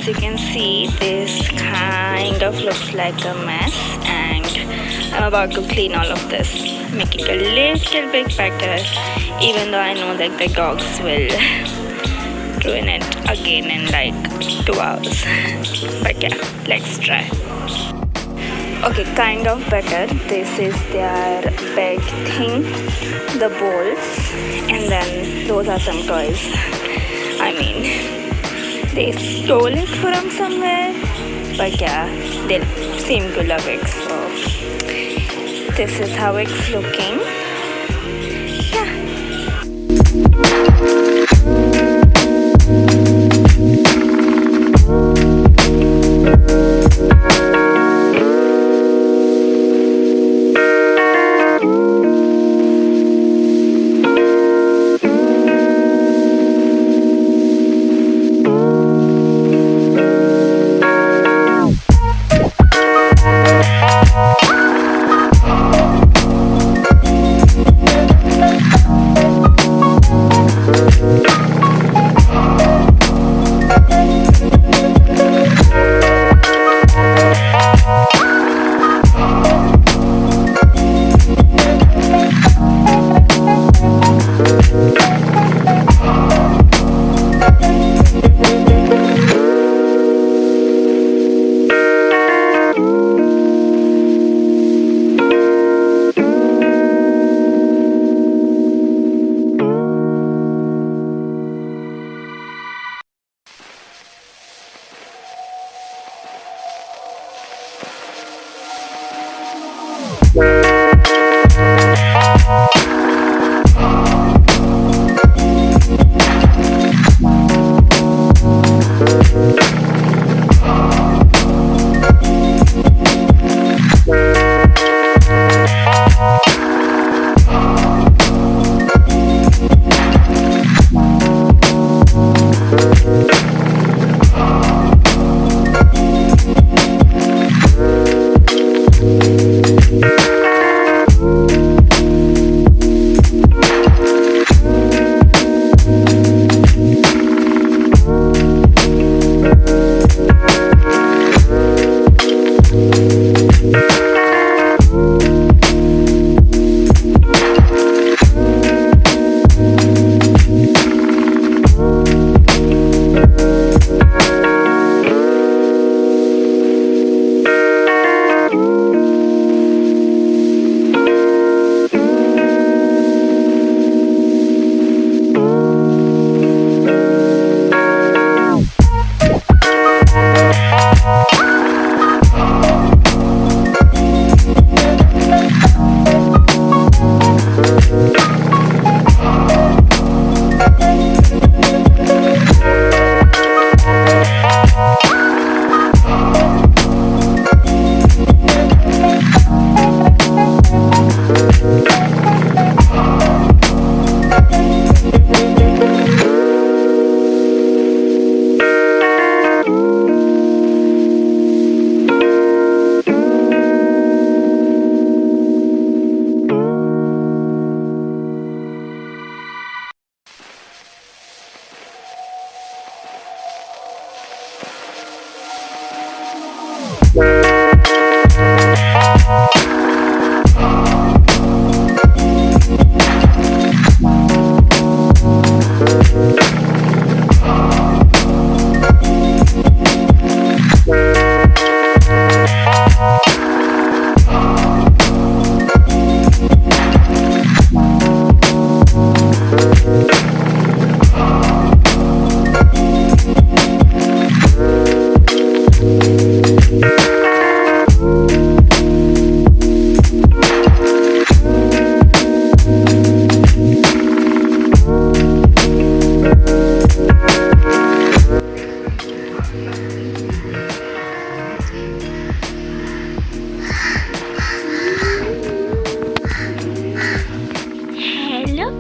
as you can see, this kind of looks like a mess, and I'm about to clean all of this, make it a little bit better, even though I know that the dogs will ruin it again in like 2 hours. But yeah, let's try. Okay, kind of better. This is their bed thing, the bowls, and then those are some toys. I mean, they stole it from somewhere, but yeah, they seem to love it. So this is how it's looking.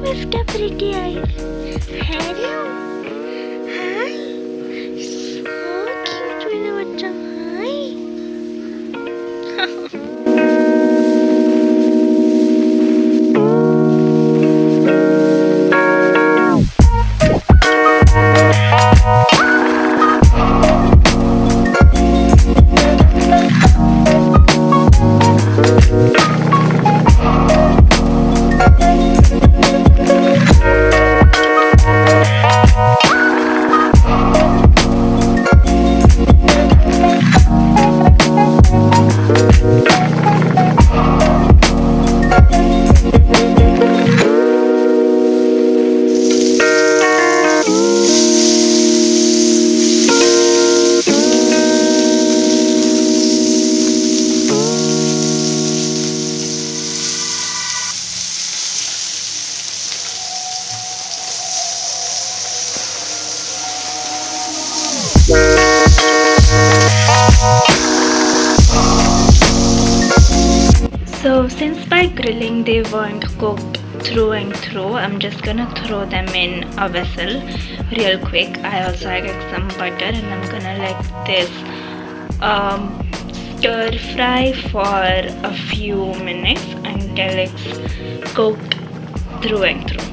Mr. Pretty Eyes. Hello. Hi. So cute मेरा बच्चा. Hi. So since by grilling they weren't cooked through and through, I'm just gonna throw them in a vessel real quick. I also added some butter and I'm gonna let this stir fry for a few minutes until it's cooked through and through.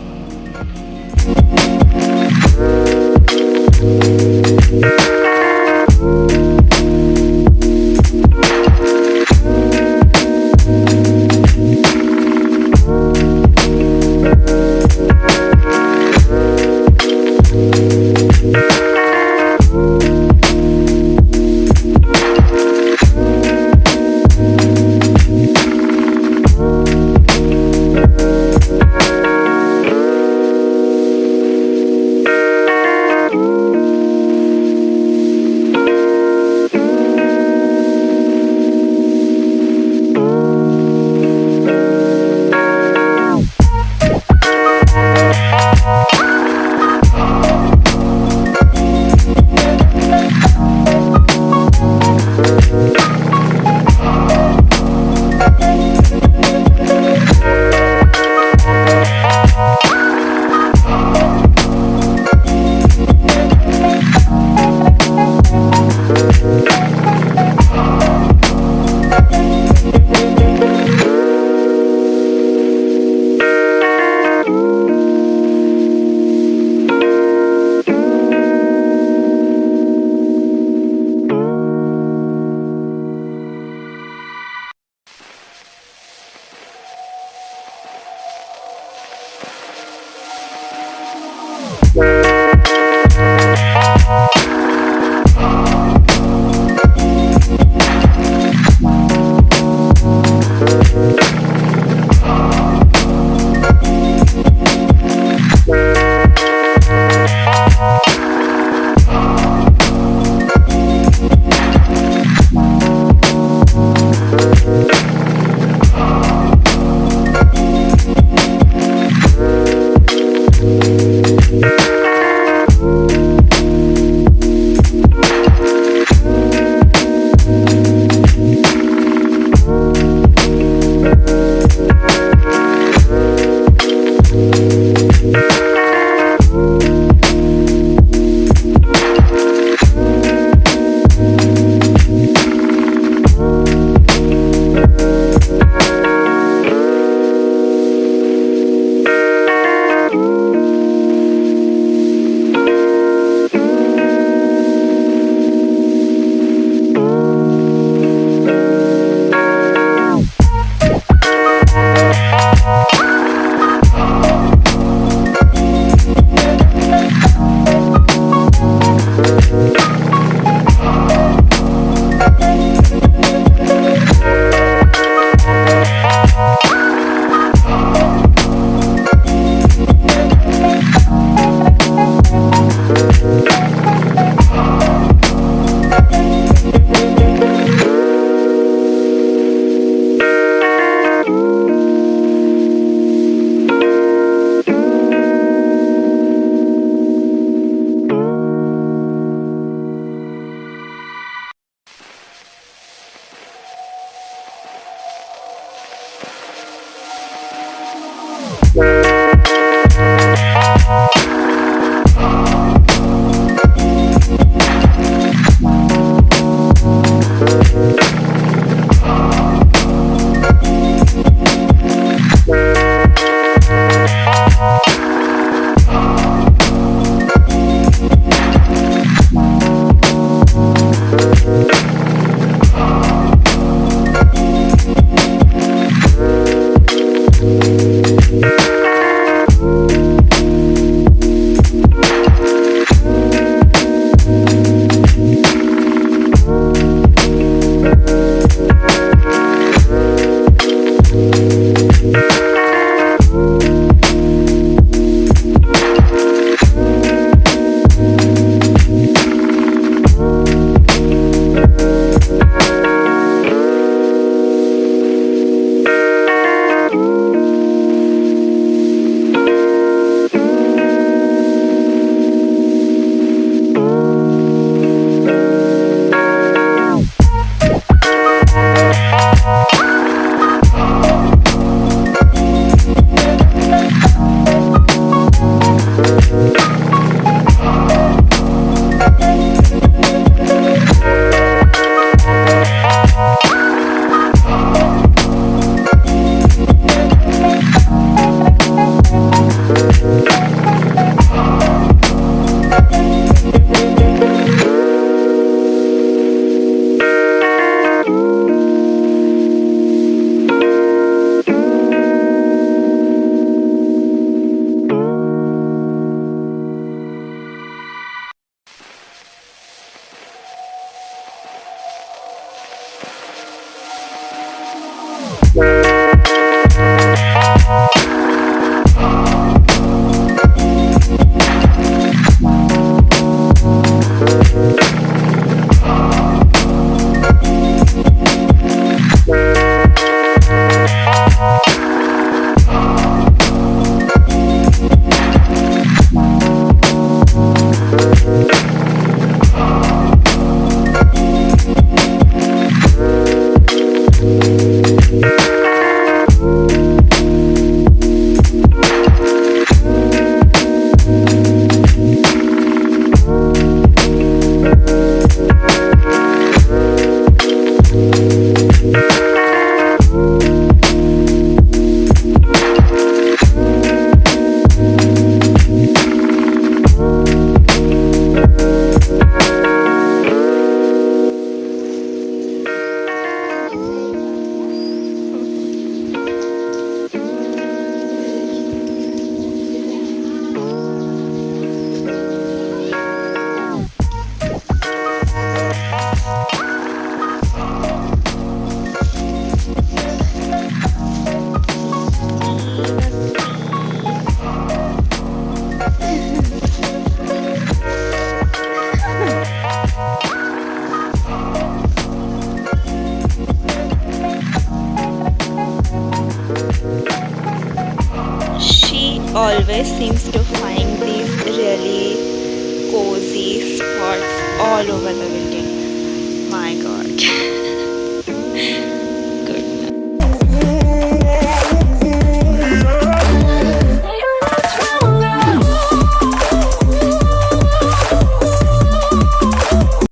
always seems to find these really cozy spots all over the video.